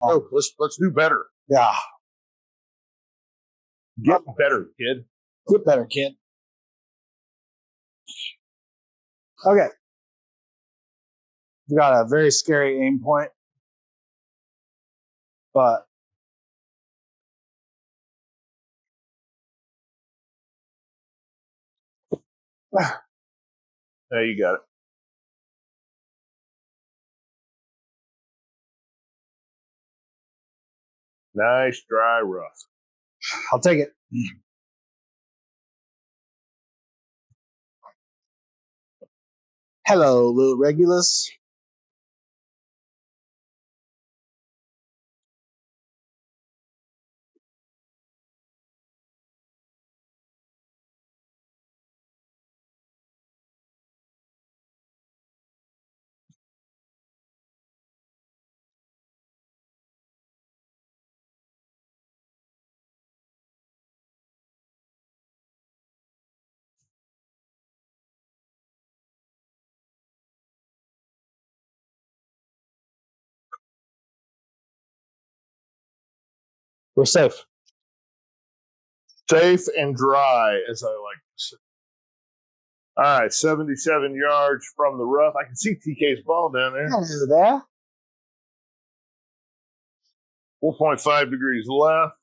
Oh, let's do better. Yeah. Get better, kid. Get better, kid. Okay. We got a very scary aim point, but there you got it. Nice dry rough. I'll take it. Hello, little Regulus. We're safe. Safe and dry, as I like to say. All right, 77 yards from the rough. I can see TK's ball down there. Hello there. 4.5 degrees left.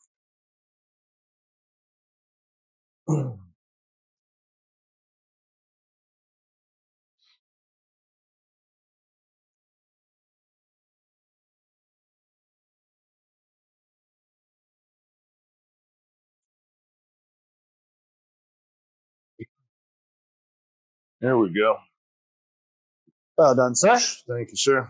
There we go. Well done, sir. Thank you, sir.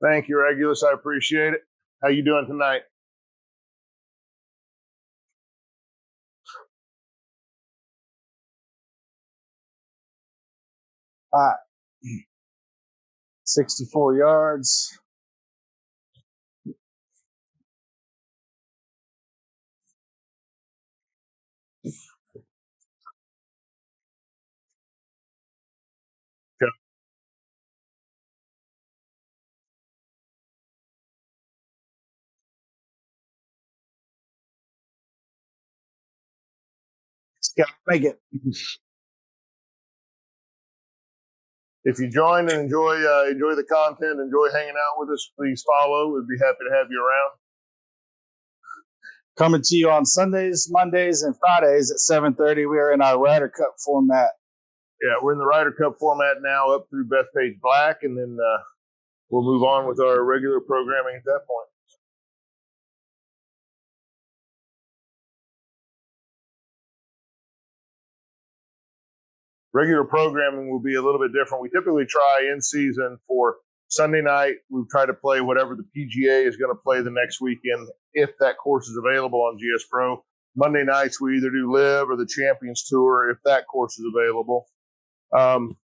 Thank you, Regulus. I appreciate it. How you doing tonight? All right. 64 yards. Okay. Make it. If you join and enjoy the content, enjoy hanging out with us, please follow. We'd be happy to have you around. Coming to you on Sundays, Mondays, and Fridays at 7:30. We are in our Ryder Cup format. Yeah, we're in the Ryder Cup format now up through Bethpage Black, and then we'll move on with our regular programming at that point. Regular programming will be a little bit different. We typically try in season for Sunday night. We try to play whatever the PGA is going to play the next weekend, if that course is available on GS Pro. Monday nights, we either do Live or the Champions Tour, if that course is available.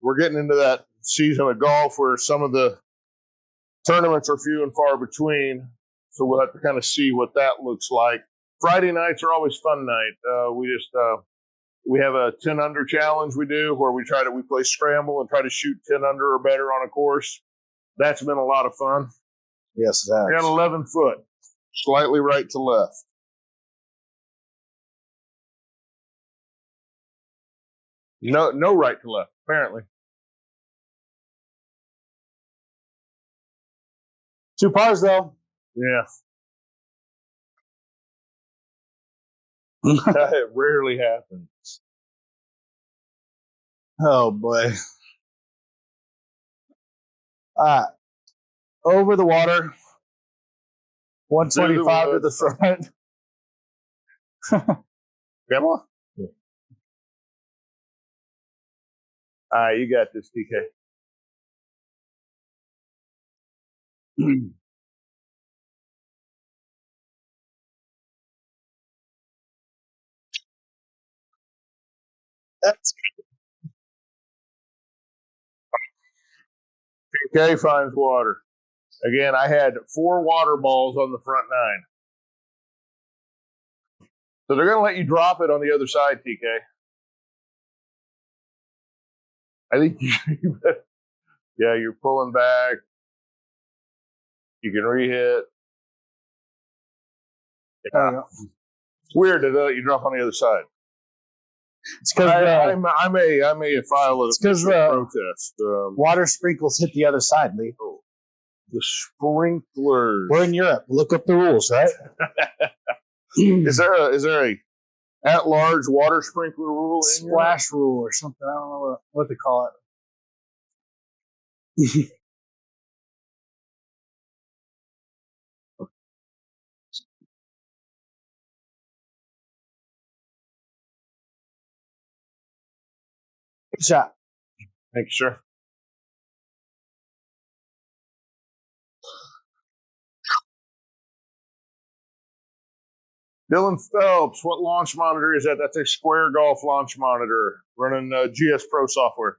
We're getting into that season of golf where some of the tournaments are few and far between, so we'll have to kind of see what that looks like. Friday nights are always fun night. We have a 10 under challenge we do where we play scramble and try to shoot 10 under or better on a course. That's been a lot of fun. Yes, it has. We got 11 foot, slightly right to left. No right to left, apparently. 2 pars, though. Yeah. It rarely happens. Oh, boy. All right. Over the water. 125 to the front. Come on. All right, you got this, TK. That's TK finds water. Again, I had 4 water balls on the front 9. So they're going to let you drop it on the other side, TK. I think Yeah, you're pulling back. You can re-hit. Yeah. It's weird that you drop on the other side. It's because I may file a protest. Water sprinkles hit the other side, Lee. Oh, the sprinklers. We're in Europe. Look up the rules, right? Is there a at-large water sprinkler rule? Splash rule or something? I don't know what to call it. Good shot. Thank you, sir. Dylan Phelps, what launch monitor is that? That's a Square Golf launch monitor running GS Pro software.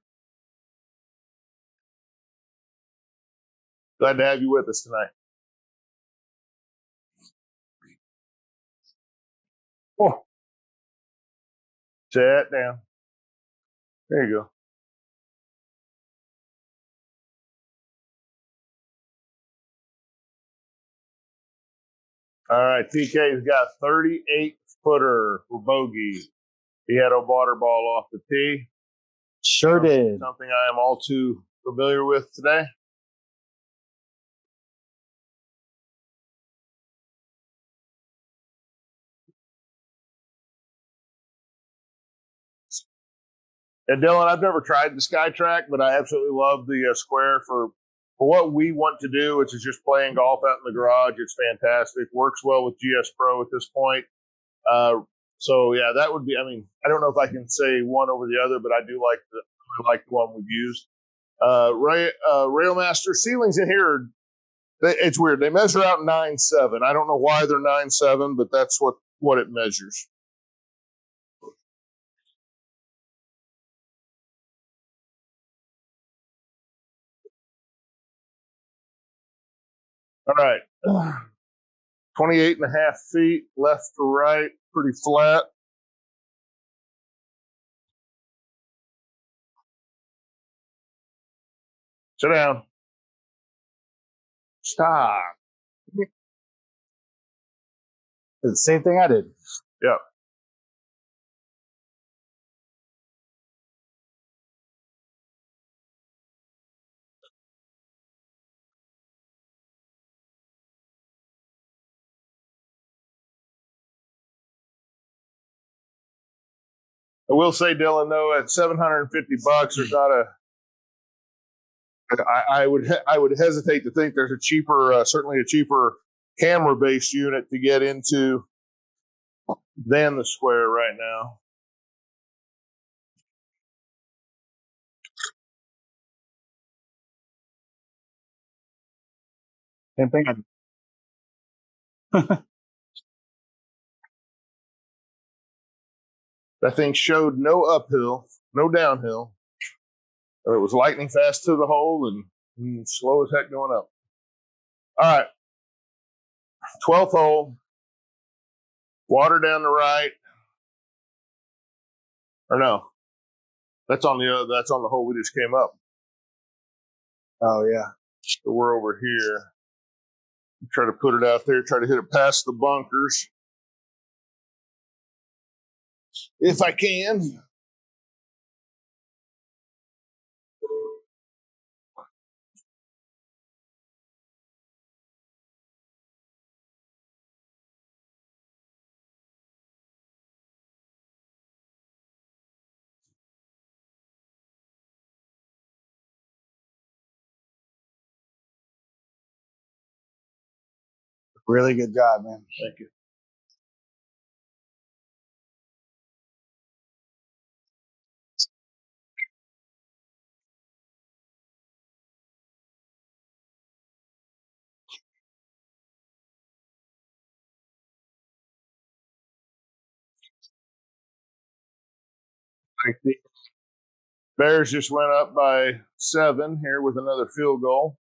Glad to have you with us tonight. Oh, set down. There you go. All right, TK's got 38-footer for bogey. He had a water ball off the tee. Sure did. Something I am all too familiar with today. And Dylan, I've never tried the SkyTrack, but I absolutely love the Square for what we want to do, which is just playing golf out in the garage. It's fantastic. Works well with GS Pro at this point. So yeah, that would be. I mean, I don't know if I can say one over the other, but I do like the one we've used. Railmaster ceilings in here. It's weird. They measure out 9.7. I don't know why they're 9.7, but that's what it measures. All right. 28.5 feet left to right, pretty flat. Sit down. Stop. The same thing I did. Yeah. I will say, Dylan, though, at $750, there's not a. I would hesitate to think there's a cheaper, certainly a cheaper camera-based unit to get into than the Square right now. Same thing. That thing showed no uphill, no downhill. It was lightning fast to the hole and slow as heck going up. All right. 12th hole. Water down the right. Or no. That's on the hole we just came up. Oh yeah. So we're over here. Try to put it out there, try to hit it past the bunkers. If I can. Really good job, man. Thank you. Bears just went up by 7 here with another field goal.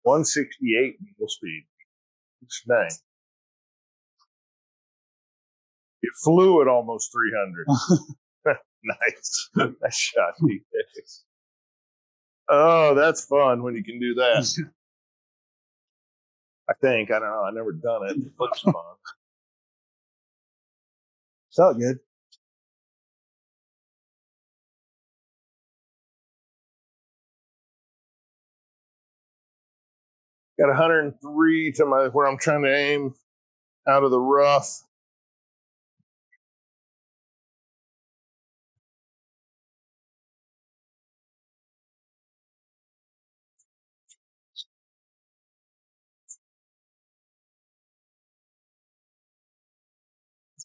168 needle speed. It's nice. It flew at almost 300. Nice. Nice shot, TK. Oh, that's fun when you can do that. I think. I don't know. I've never done it. It looks fun. Felt good. Got 103 to where I'm trying to aim out of the rough.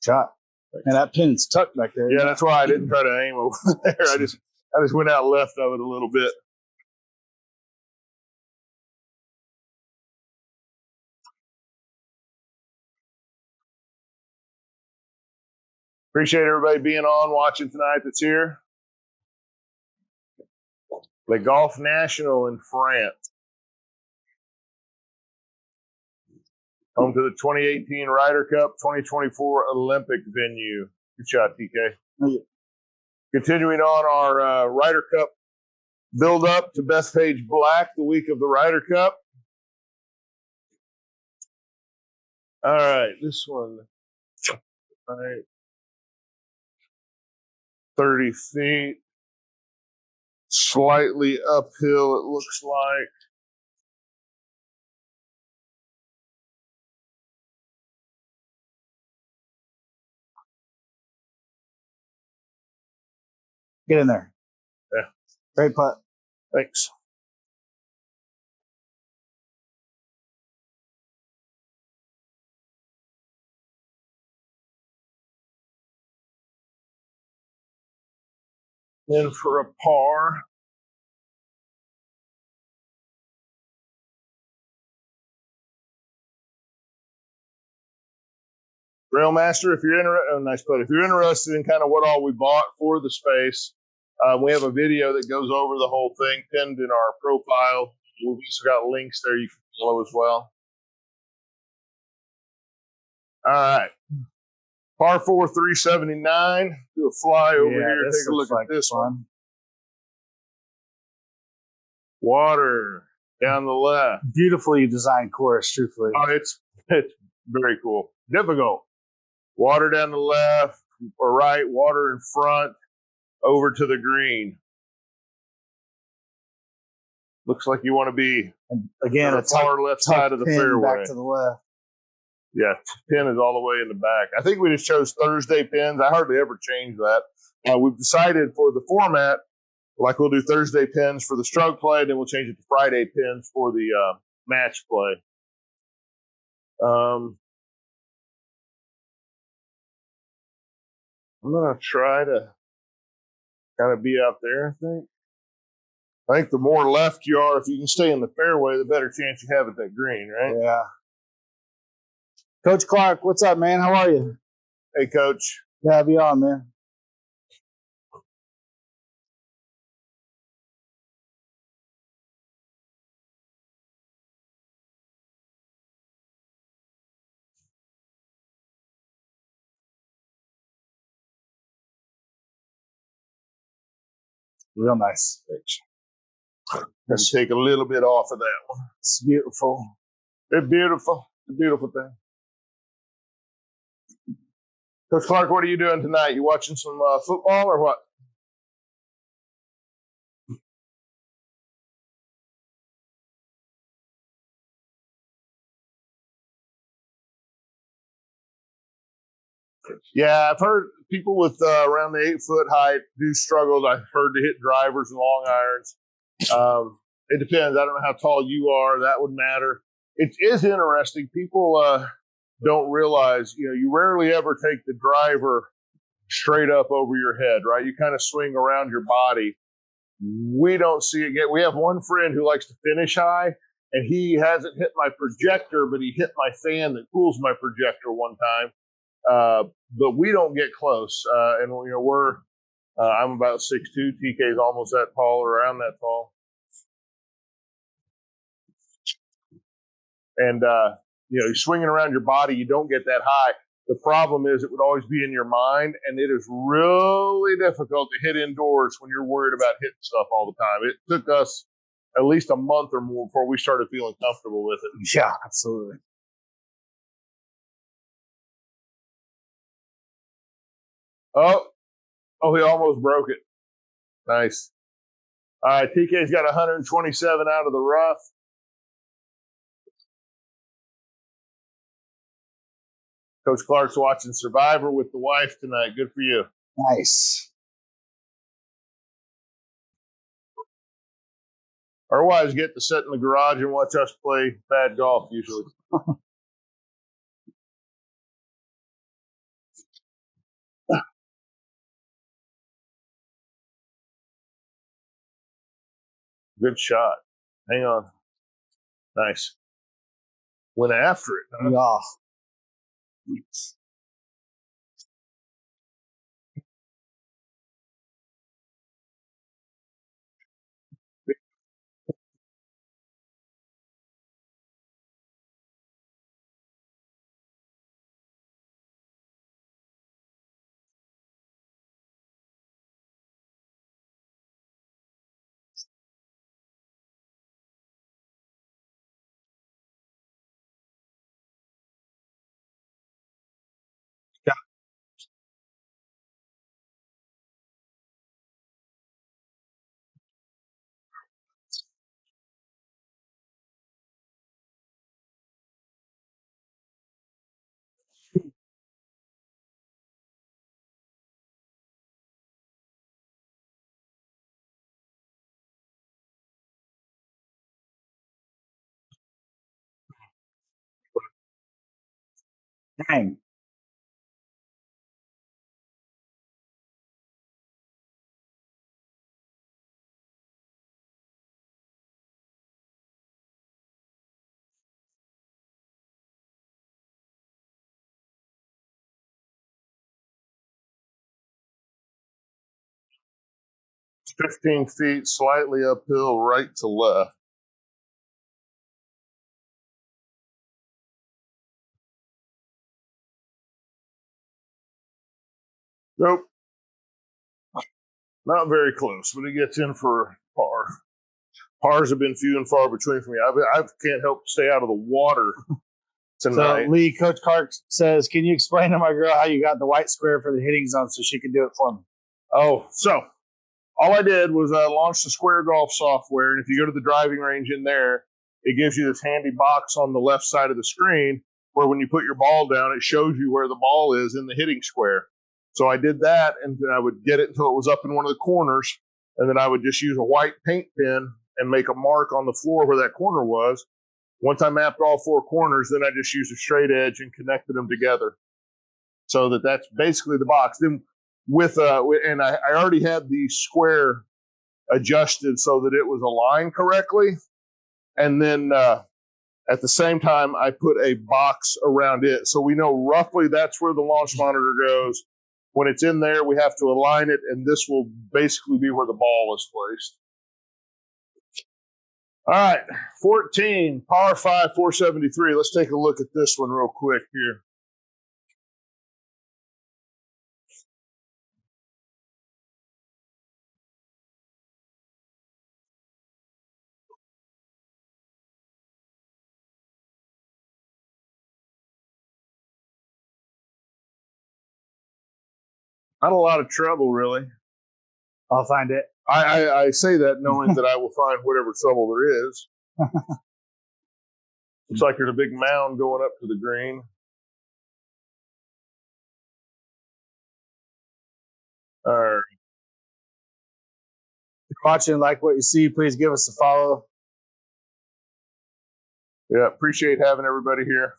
Shot. And that pin's tucked back there. Yeah, that's why I didn't try to aim over there. I just went out left of it a little bit. Appreciate everybody being on, watching tonight that's here. Le Golf National in France. Home to the 2018 Ryder Cup, 2024 Olympic venue. Good shot, TK. Thank you. Continuing on our Ryder Cup build up to Bethpage Black the week of the Ryder Cup. All right, this one. All right. 30 feet. Slightly uphill, it looks like. Get in there. Yeah. Great putt. Thanks. In for a par. Railmaster, if you're interested, nice putt. If you're interested in kind of what all we bought for the space, we have a video that goes over the whole thing pinned in our profile. We've also got links there you can follow as well. All right. Par 4, 379. Do a fly over here. Take a look at this one. Water down the left. Beautifully designed course, truthfully. Oh, it's very cool. Difficult. Water down the left or right, water in front, over to the green. Looks like you want to be and again the far left side of the fairway. Back to the left. Yeah, pin is all the way in the back. I think we just chose Thursday pins. I hardly ever change that. We've decided for the format, like we'll do Thursday pins for the stroke play, then we'll change it to Friday pins for the match play. I'm going to try to kind of be out there, I think the more left you are, if you can stay in the fairway, the better chance you have at that green, right? Yeah. Coach Clark, what's up, man? How are you? Hey, Coach. Yeah, have you on, man. Real nice pitch. Let's take a little bit off of that one. It's beautiful. It's beautiful. It's a beautiful thing. Coach Clark, what are you doing tonight? You watching some football or what? Yeah, I've heard people with around the 8-foot height do struggle. I've heard to hit drivers and long irons. It depends. I don't know how tall you are. That would matter. It is interesting. People don't realize, you rarely ever take the driver straight up over your head, right? You kind of swing around your body. We don't see it yet. We have one friend who likes to finish high, and he hasn't hit my projector, but he hit my fan that cools my projector one time. But we don't get close. And we're I'm about 6'2". TK is almost that tall or around that tall. and you're swinging around your body, you don't get that high. The problem is it would always be in your mind, and it is really difficult to hit indoors when you're worried about hitting stuff all the time. It took us at least a month or more before we started feeling comfortable with it. Yeah, absolutely. Oh, he almost broke it. Nice. All right, TK's got 127 out of the rough. Coach Clark's watching Survivor with the wife tonight. Good for you. Nice. Our wives get to sit in the garage and watch us play bad golf usually. Good shot. Hang on. Nice. Went after it. Huh? Yeah. 15 feet, slightly uphill, right to left. Nope. Not very close, but it gets in for par. Pars have been few and far between for me. I can't help stay out of the water tonight. So, Lee, Coach Clark says, can you explain to my girl how you got the white square for the hitting zone so she can do it for me? Oh, so all I did was launch the Square Golf software, and if you go to the driving range in there, it gives you this handy box on the left side of the screen where when you put your ball down, it shows you where the ball is in the hitting square. So I did that, and then I would get it until it was up in one of the corners, and then I would just use a white paint pen and make a mark on the floor where that corner was. Once I mapped all four corners, then I just used a straight edge and connected them together. So that's basically the box. Then and I already had the square adjusted so that it was aligned correctly. And then at the same time, I put a box around it. So we know roughly that's where the launch monitor goes. When it's in there, we have to align it, and this will basically be where the ball is placed. All right, 14, par 5, 473. Let's take a look at this one real quick here. Not a lot of trouble, really. I'll find it. I say that knowing that I will find whatever trouble there is. Looks like there's a big mound going up to the green. All right. If you're watching, like what you see, please give us a follow. Yeah, appreciate having everybody here.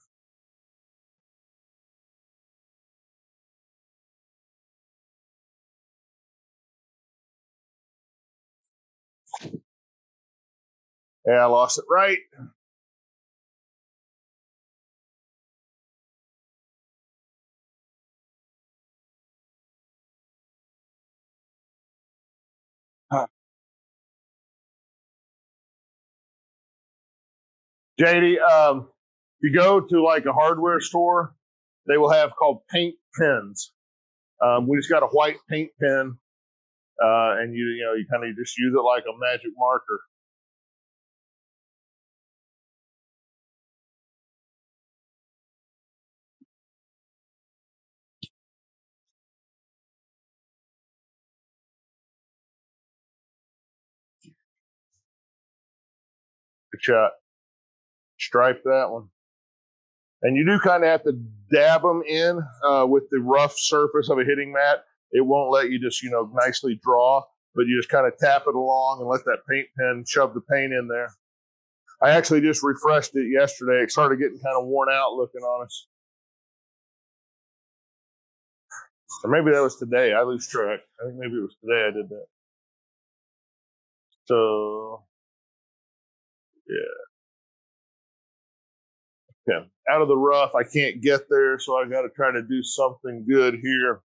Yeah, I lost it right. Huh. JD, you go to like a hardware store, they will have called paint pens. We just got a white paint pen, and you kind of just use it like a magic marker. Good shot. Stripe that one. And you do kind of have to dab them in with the rough surface of a hitting mat. It won't let you just, nicely draw, but you just kind of tap it along and let that paint pen shove the paint in there. I actually just refreshed it yesterday. It started getting kind of worn out looking on us. Or maybe that was today. I lose track. I think maybe it was today I did that. So, yeah. Out of the rough, I can't get there, so I got to try to do something good here.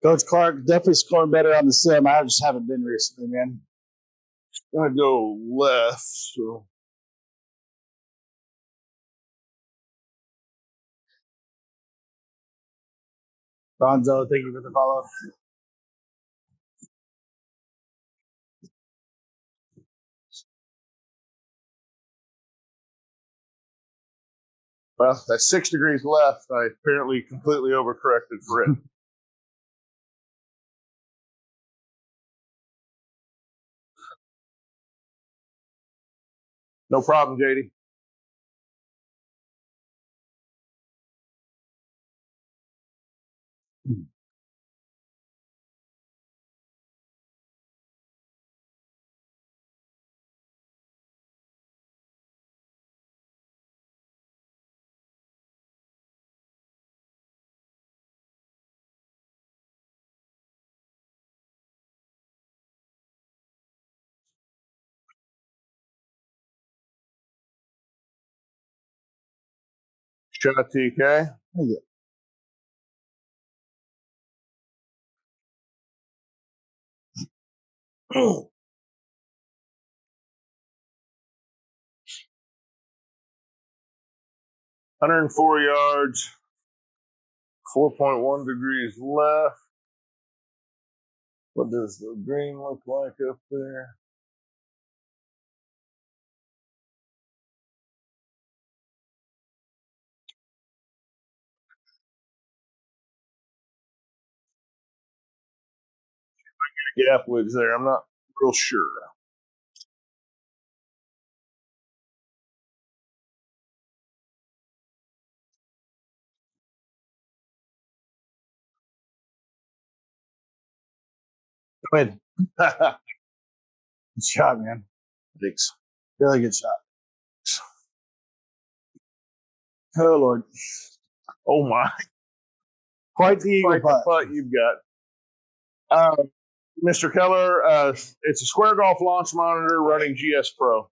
Coach Clark definitely scoring better on the sim. I just haven't been recently, man. I'm going to go left. So. Ronzo, thank you for the follow. Well, that's 6 degrees left. I apparently completely overcorrected for it. No problem, JD. Shot TK. Thank you. Oh. 104 yards, 4.1 degrees left. What does the green look like up there? Gap wedge there. I'm not real sure. Go ahead. Good shot, man. Thanks. Really good shot. Oh, Lord. Oh, my. Quite the eagle putt you've got. Mr. Keller, it's a Square Golf launch monitor running GS Pro.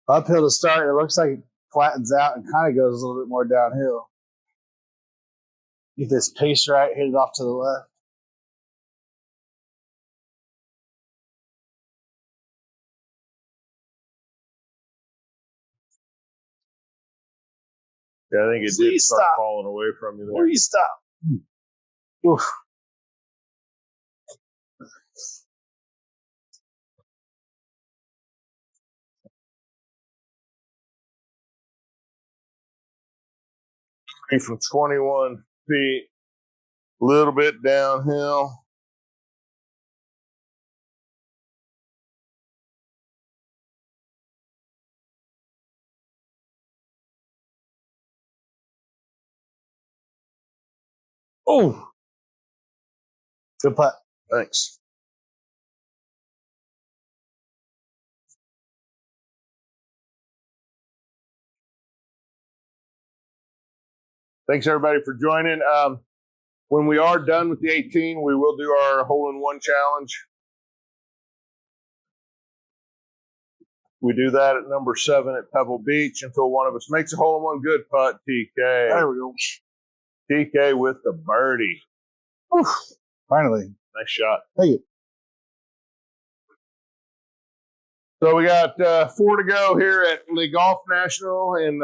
Uphill to start. It looks like it flattens out and kind of goes a little bit more downhill. Get this pace right, hit it off to the left. Yeah, I think it did start falling away from you there. Please stop. Oof. From 21 feet, a little bit downhill. Oh, good putt. Thanks. Thanks, everybody, for joining. When we are done with the 18, we will do our hole-in-one challenge. We do that at number 7 at Pebble Beach until one of us makes a hole-in-one. Good putt, TK. There we go. TK with the birdie. Oof. Finally. Nice shot. Thank you. So we got 4 to go here at Le Golf National in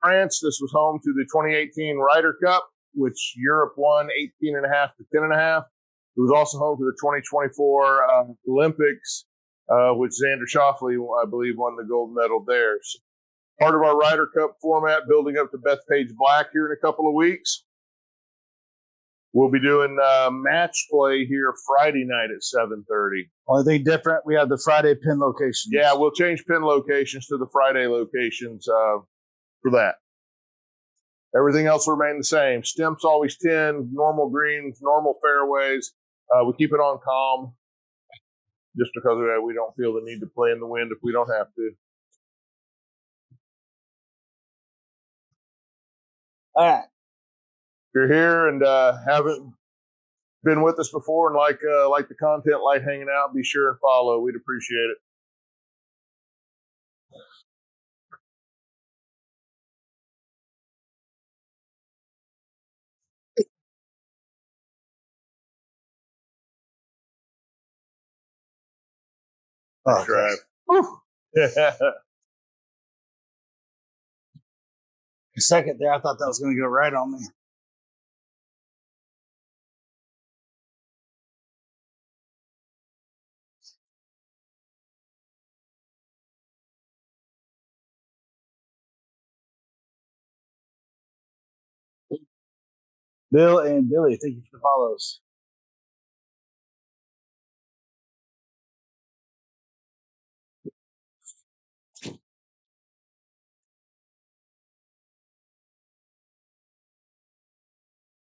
France. This was home to the 2018 Ryder Cup, which Europe won 18.5 to 10.5. It was also home to the 2024 Olympics, which Xander Schauffele, I believe, won the gold medal there. So part of our Ryder Cup format, building up to Bethpage Black here in a couple of weeks. We'll be doing match play here Friday night at 7:30. Only thing different, we have the Friday pin locations. Yeah, we'll change pin locations to the Friday locations for that. Everything else will remain the same. Stimps always 10, normal greens, normal fairways. We keep it on calm just because we don't feel the need to play in the wind if we don't have to. All right. If you're here and haven't been with us before and like the content, like hanging out, be sure and follow. We'd appreciate it. Oh, drive. A second there, I thought that was going to go right on me. Bill and Billy, thank you for the follows.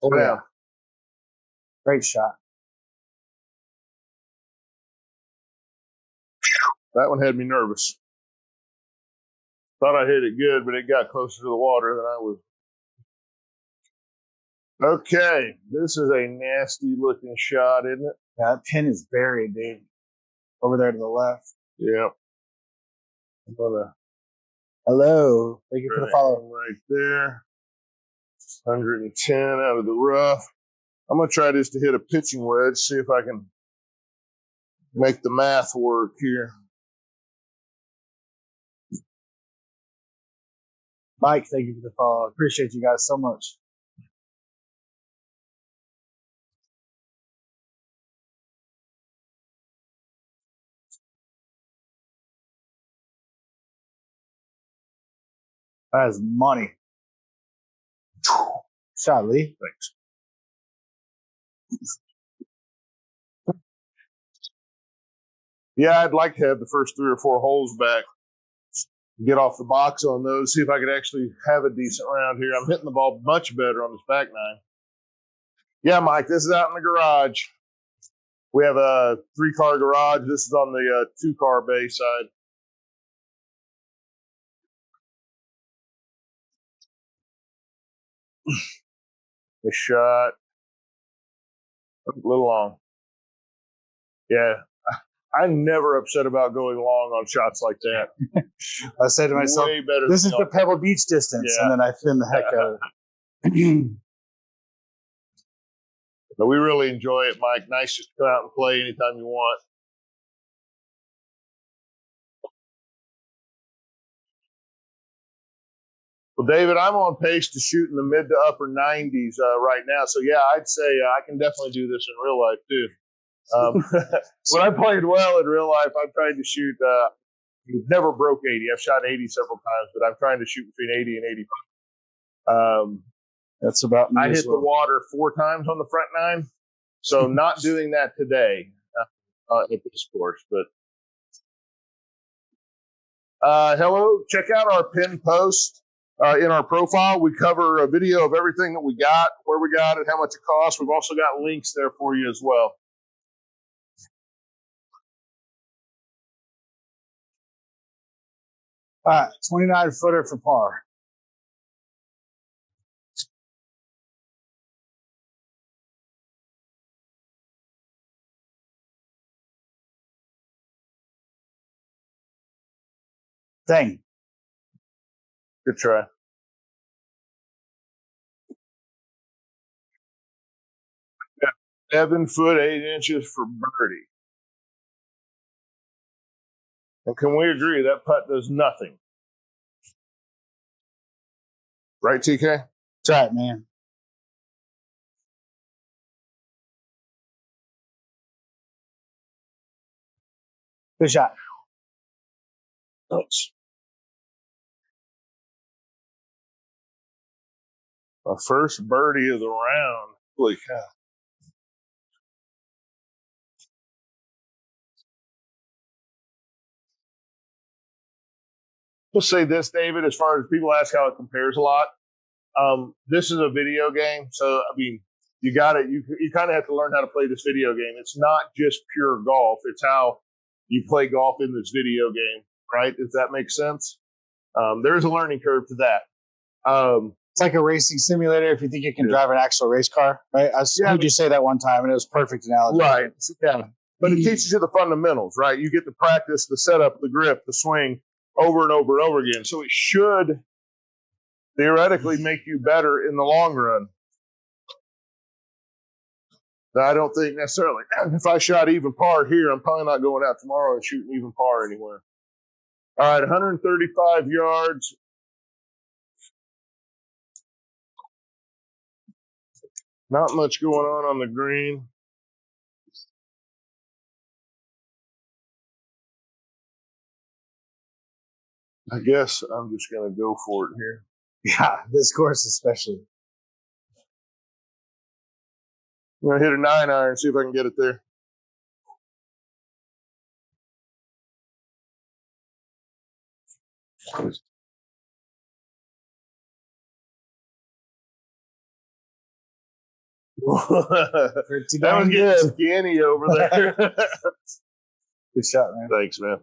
Oh, yeah. Great shot. That one had me nervous. Thought I hit it good, but it got closer to the water than I was. Okay, this is a nasty looking shot, isn't it? Yeah, that pin is buried, dude. Over there to the left. Yep. I'm gonna. Hello. Thank you for the follow. Right there. 110 out of the rough. I'm gonna try this to hit a pitching wedge, see if I can make the math work here. Mike, thank you for the follow. I appreciate you guys so much. That is money. Shot, Lee. Thanks. Yeah, I'd like to have the first 3 or 4 holes back. Get off the box on those, see if I could actually have a decent round here. I'm hitting the ball much better on this back nine. Yeah, Mike, this is out in the garage. We have a 3-car garage. This is on the 2-car bay side. The shot. A little long. Yeah. I'm never upset about going long on shots like that. I said to myself, this is the Pebble Beach distance. Yeah. And then I thin the heck out of it. But we really enjoy it, Mike. Nice just to come out and play anytime you want. Well, David, I'm on pace to shoot in the mid to upper 90s right now. So, yeah, I'd say I can definitely do this in real life, too. When I played well in real life, I'm trying to shoot. Never broke 80. I've shot 80 several times, but I'm trying to shoot between 80 and 85. That's about me. I hit the water 4 times on the front nine. So, not doing that today at this course, but. Hello, check out our pinned post in our profile. We cover a video of everything that we got, where we got it, how much it costs. We've also got links there for you as well. All right, 29-footer for par. Dang. Good try. Yeah, 7 foot 8 inches for birdie. And can we agree that putt does nothing? Right, TK? That's right, man. Good shot. Oops. My first birdie of the round. Holy cow. We'll say this, David, as far as people ask how it compares a lot. This is a video game. So, I mean, you got it. You kind of have to learn how to play this video game. It's not just pure golf. It's how you play golf in this video game, right? If that makes sense. There's a learning curve to that. It's like a racing simulator if you think you can drive an actual race car, right? I heard you say that one time, and it was perfect analogy. Right. Yeah. But it teaches you the fundamentals, right? You get to practice the setup, the grip, the swing over and over and over again. So it should theoretically make you better in the long run. Now, I don't think necessarily. If I shot even par here, I'm probably not going out tomorrow and shooting even par anywhere. All right, 135 yards. Not much going on the green. I guess I'm just going to go for it here. Yeah, this course especially. I'm going to hit a 9-iron and see if I can get it there. That was getting skinny over there. Good shot, man. Thanks, man.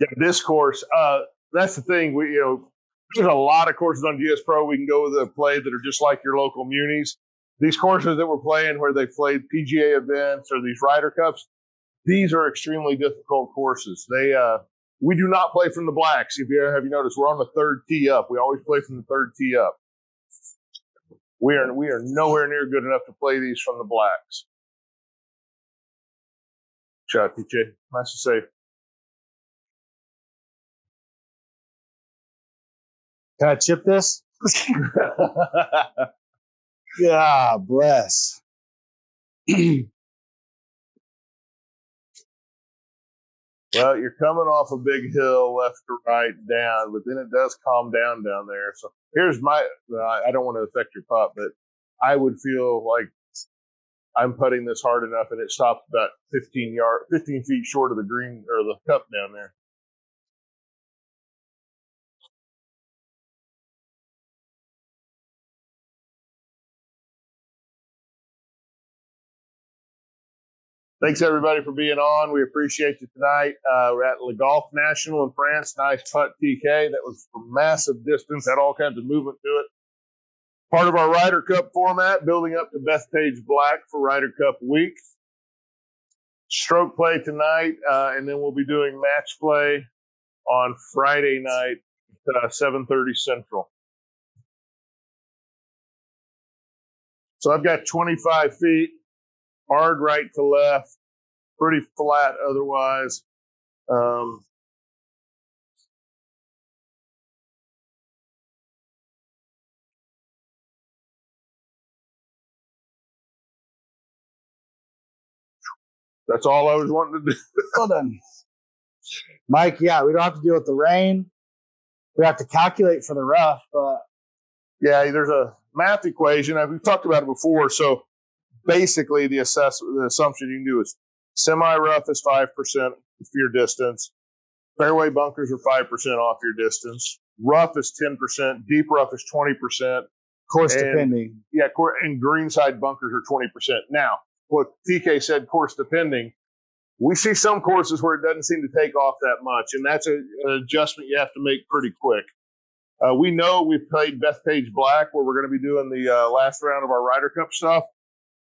Yeah, this course, that's the thing. There's a lot of courses on GS Pro we can go to play that are just like your local munis. These courses that we're playing where they played PGA events or these Ryder Cups, these are extremely difficult courses. We do not play from the blacks. Have you noticed, we're on the third tee up. We always play from the third tee up. We are nowhere near good enough to play these from the blacks. Shot, PJ. Nice to say. Can I chip this? God bless. Well, you're coming off a big hill left to right down, but then it does calm down there. So here's I don't want to affect your putt, but I would feel like I'm putting this hard enough and it stops about 15 feet short of the green or the cup down there. Thanks, everybody, for being on. We appreciate you tonight. We're at Le Golf National in France. Nice putt, TK. That was from massive distance, had all kinds of movement to it. Part of our Ryder Cup format, building up to Bethpage Black for Ryder Cup week. Stroke play tonight, and then we'll be doing match play on Friday night at 7:30 Central. So I've got 25 feet. Hard right to left, pretty flat otherwise. That's all I was wanting to do. Well done. Mike, yeah, we don't have to deal with the rain. We have to calculate for the rough, but yeah, there's a math equation. We've talked about it before. So basically the assumption you can do is semi-rough is 5% of your distance. Fairway bunkers are 5% off your distance. Rough is 10%. Deep rough is 20%. Course depending. Yeah, and greenside bunkers are 20%. Now, what TK said, course depending, we see some courses where it doesn't seem to take off that much, and that's an adjustment you have to make pretty quick. We know we've played Bethpage Black, where we're going to be doing the last round of our Ryder Cup stuff.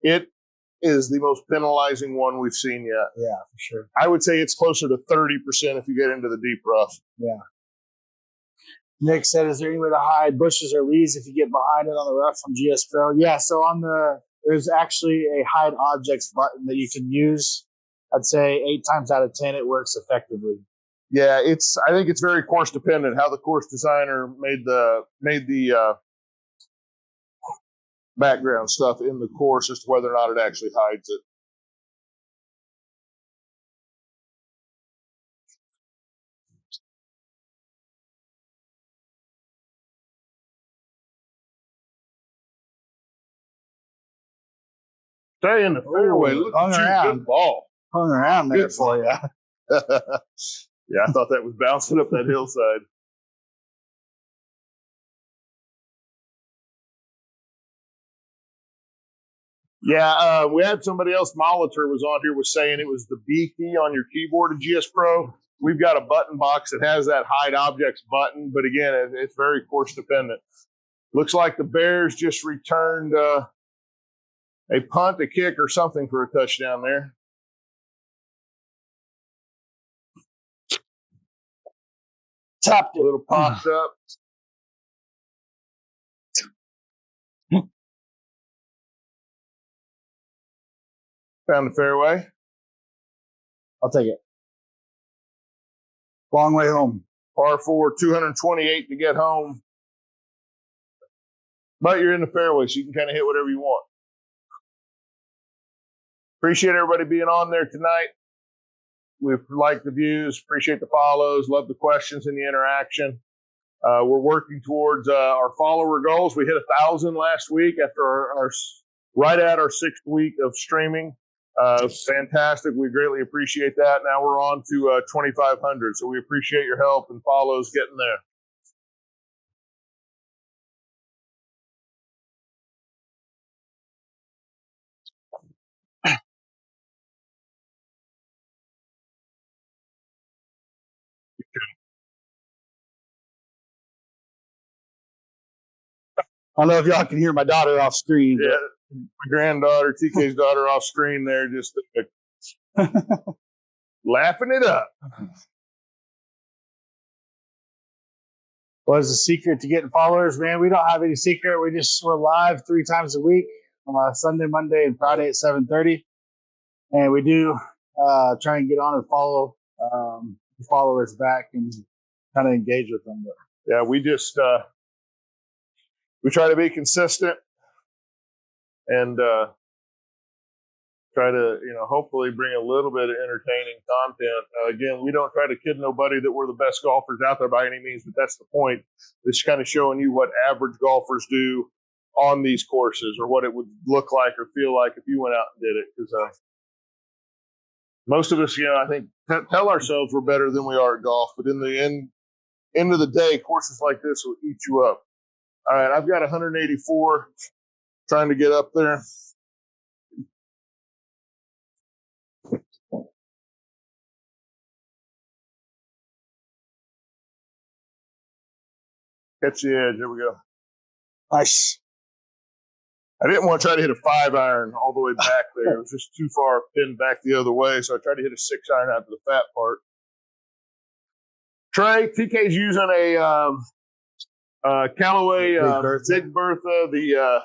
It is the most penalizing one we've seen yet. Yeah, for sure. I would say it's closer to 30% if you get into the deep rough. Yeah. Nick said, "Is there any way to hide bushes or leaves if you get behind it on the rough from GS Pro?" Yeah, so there's actually a hide objects button that you can use. I'd say 8 times out of 10 it works effectively. Yeah, I think it's very course dependent how the course designer made the background stuff in the course as to whether or not it actually hides it. Stay in the fairway. Look at you, good ball. Hung around there good for you. Yeah, I thought that was bouncing up that hillside. Yeah, we had somebody else, Molitor, was on here, was saying it was the B key on your keyboard in GS Pro. We've got a button box that has that hide objects button, but again, it's very course dependent. Looks like the Bears just returned a punt, a kick, or something for a touchdown there. Tapped it. A little popped up. Found the fairway. I'll take it. Long way home. Par 4, 228 to get home. But you're in the fairway, so you can kind of hit whatever you want. Appreciate everybody being on there tonight. We like the views, appreciate the follows, love the questions and the interaction. We're working towards our follower goals. We hit 1,000 last week after our right at our 6th week of streaming. Fantastic. We greatly appreciate that. Now we're on to 2,500. So we appreciate your help and follows getting there. I don't know if y'all can hear my daughter off screen. Yeah, my granddaughter, TK's daughter, off screen there, just laughing it up. What is the secret to getting followers, man? We don't have any secret. We're live 3 times a week, Sunday, Monday, and Friday at 7:30, and we do try and get on and follow followers back and kind of engage with them. But yeah, we just we try to be consistent and try to, hopefully bring a little bit of entertaining content. Again, we don't try to kid nobody that we're the best golfers out there by any means, but that's the point. It's kind of showing you what average golfers do on these courses, or what it would look like or feel like if you went out and did it. Because most of us, I think, tell ourselves we're better than we are at golf, but in the end of the day, courses like this will eat you up. All right, I've got 184, trying to get up there. Catch the edge. There we go. Nice. I didn't want to try to hit a 5-iron all the way back there. It was just too far pinned back the other way, so I tried to hit a 6-iron out to the fat part. Trey, TK's using a Callaway Big Bertha, the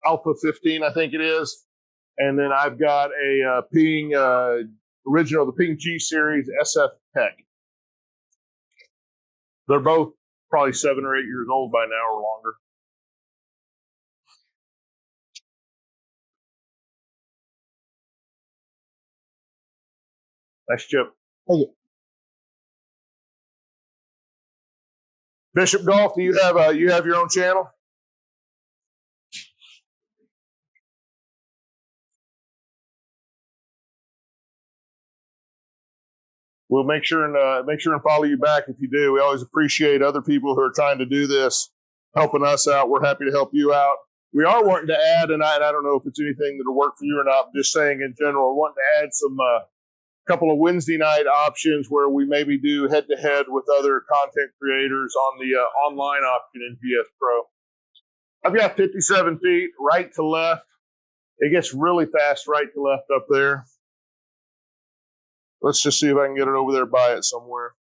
Alpha 15, I think it is. And then I've got a Ping original, the Ping G Series SF Tech. They're both probably 7 or 8 years old by now or longer. Nice chip. Thank you. Bishop Golf, do you have your own channel? We'll make sure and follow you back if you do. We always appreciate other people who are trying to do this, helping us out. We're happy to help you out. We are wanting to add, and I don't know if it's anything that'll work for you or not, but just saying in general, we're wanting to add some couple of Wednesday night options where we maybe do head-to-head with other content creators on the online option in GS Pro. I've got 57 feet right to left. It gets really fast right to left up there. Let's just see if I can get it over there by it somewhere.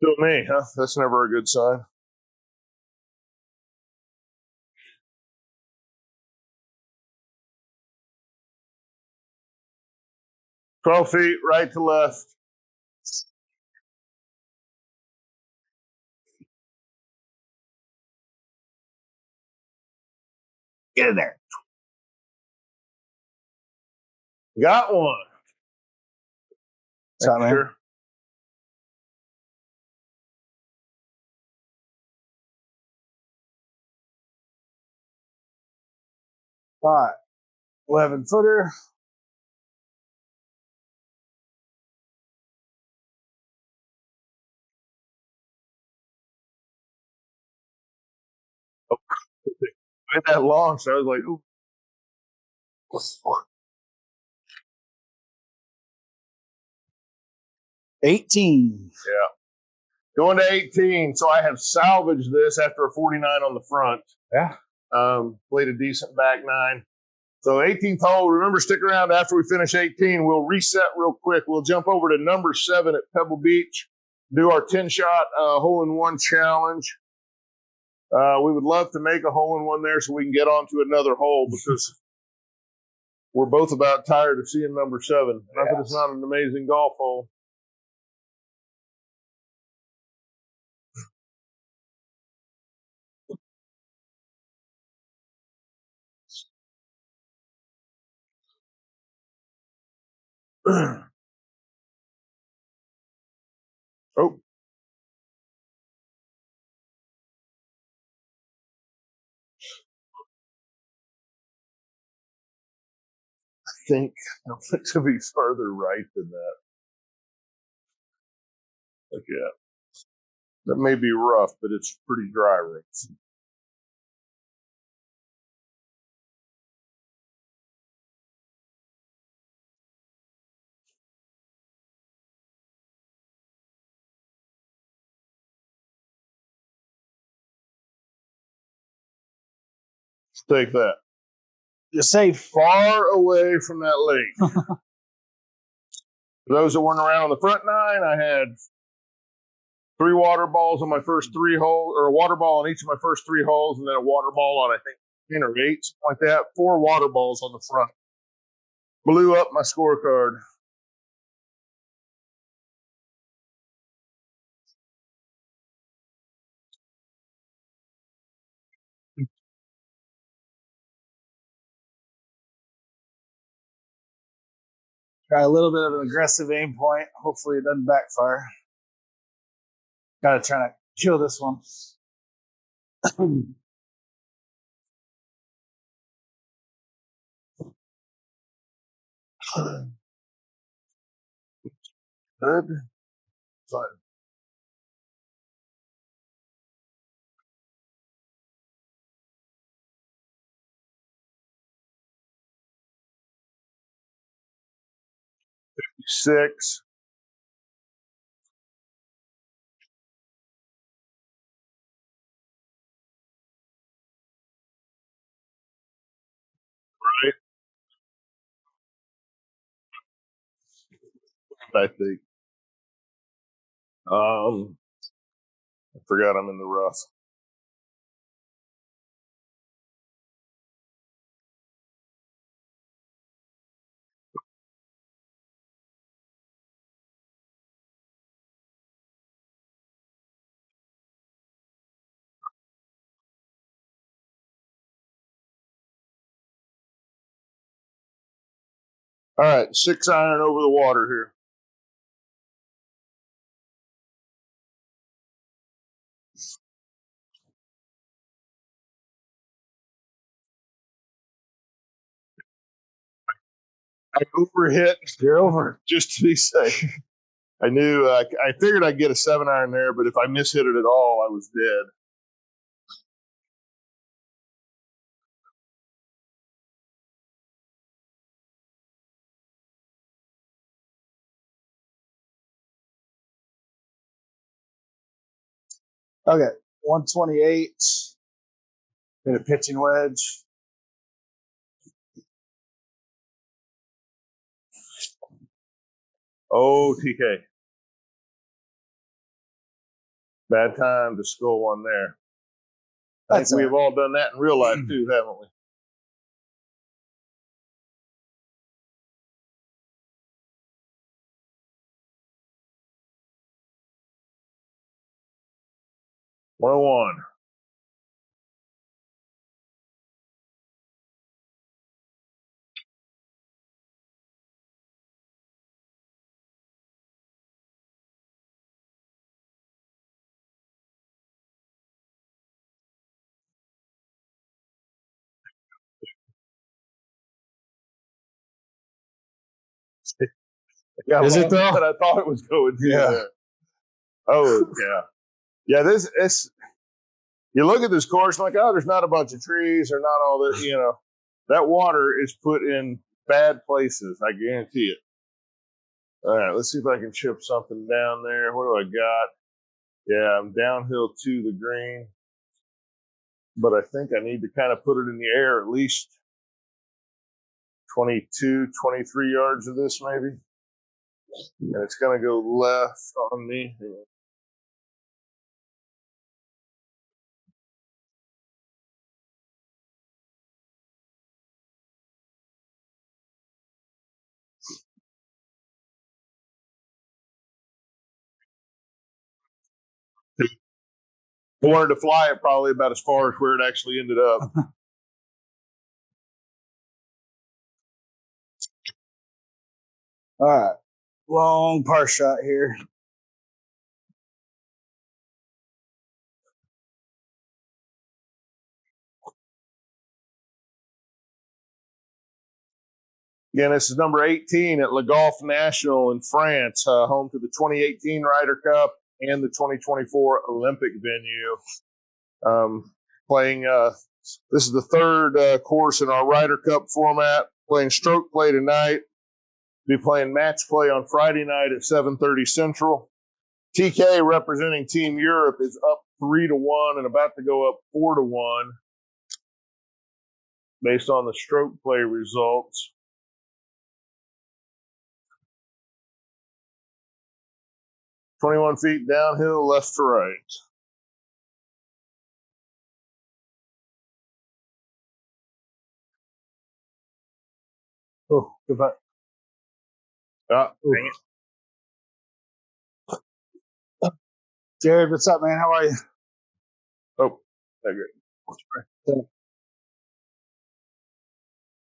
Still me, huh? That's never a good sign. $12 feet, right to left. Get in there. Got one. What's up, man? Sure. All right. 11-footer. Made that long, so I was like, ooh. 18. Yeah. Going to 18. So I have salvaged this after a 49 on the front. Yeah. Played a decent back nine. So 18th hole, remember, stick around after we finish 18. We'll reset real quick. We'll jump over to number 7 at Pebble Beach, do our 10-shot hole-in-one challenge. We would love to make a hole-in-one there so we can get on to another hole because we're both about tired of seeing number 7. Not that it's not an amazing golf hole. Oh, I think it's going to be further right than that. Like, yeah. That may be rough, but it's pretty dry rough. Let's take that. Just say Far away from that lake. For those that weren't around on the front nine, I had 3 water balls on my first 3 holes, or a water ball on each of my first 3 holes, and then a water ball on, I think, 10 or 8, something like that. 4 water balls on the front. Blew up my scorecard. try a little bit of an aggressive aim point. Hopefully it doesn't backfire. Gotta try to kill this one. Good. Fine. Six. Right. I think. I forgot I'm in the rough. All right, 6 iron over the water here. I overhit. You're over. Just to be safe. I knew. I figured I'd get a 7 iron there, but if I mishit it at all, I was dead. Okay, 128. Hit a pitching wedge. Oh, TK. Bad time to score one there. I think we have all done that in real life too, haven't we? One. Yeah, is it though? But I thought it was going to there. Oh yeah, yeah. This you look at this course like, oh, there's not a bunch of trees or not all this. You know, that water is put in bad places. I guarantee it. All right, let's see if I can chip something down there. What do I got? Yeah, I'm downhill to the green, but I think I need to kind of put it in the air at least 22, 23 yards of this maybe. And it's going to go left on me. I wanted to fly it probably about as far as where it actually ended up. All right. Long par shot here. Again, this is number 18 at Le Golf National in France, home to the 2018 Ryder Cup and the 2024 Olympic venue. Playing, this is the third course in our Ryder Cup format. Playing stroke play tonight. Be playing match play on Friday night at 7:30 Central. TK representing Team Europe is up 3-1 and about to go up 4-1 based on the stroke play results. 21 feet downhill, left to right. Oh, good putt. Dang it. Jared, what's up, man? How are you? Oh, that's good.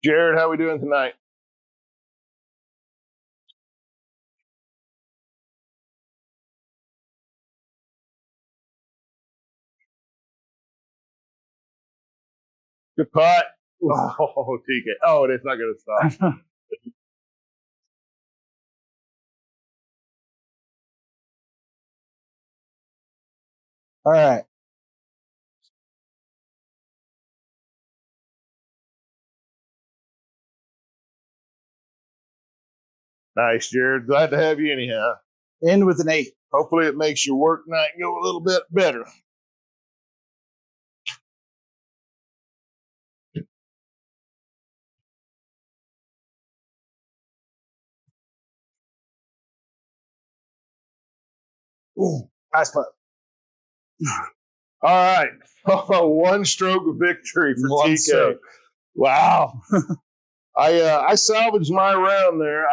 Jared, how we doing tonight? Good putt. Oh, TK. Oh, it's not going to stop. All right. Nice, Jared. Glad to have you anyhow. End with an 8. Hopefully it makes your work night go a little bit better. Ooh, nice putt. All right. One stroke victory for One TK. stroke. Wow. I salvaged my round there.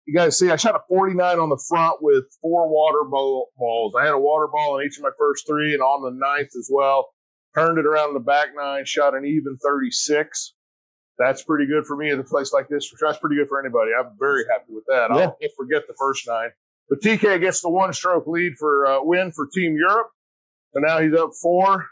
You guys see, I shot a 49 on the front with 4 water balls. I had a water ball in each of my first 3 and on the 9th as well. Turned it around in the back 9, shot an even 36. That's pretty good for me at a place like this. That's pretty good for anybody. I'm very happy with that. Yeah. I'll forget the first 9. But TK gets the 1-stroke lead for win for Team Europe. So now he's up 4.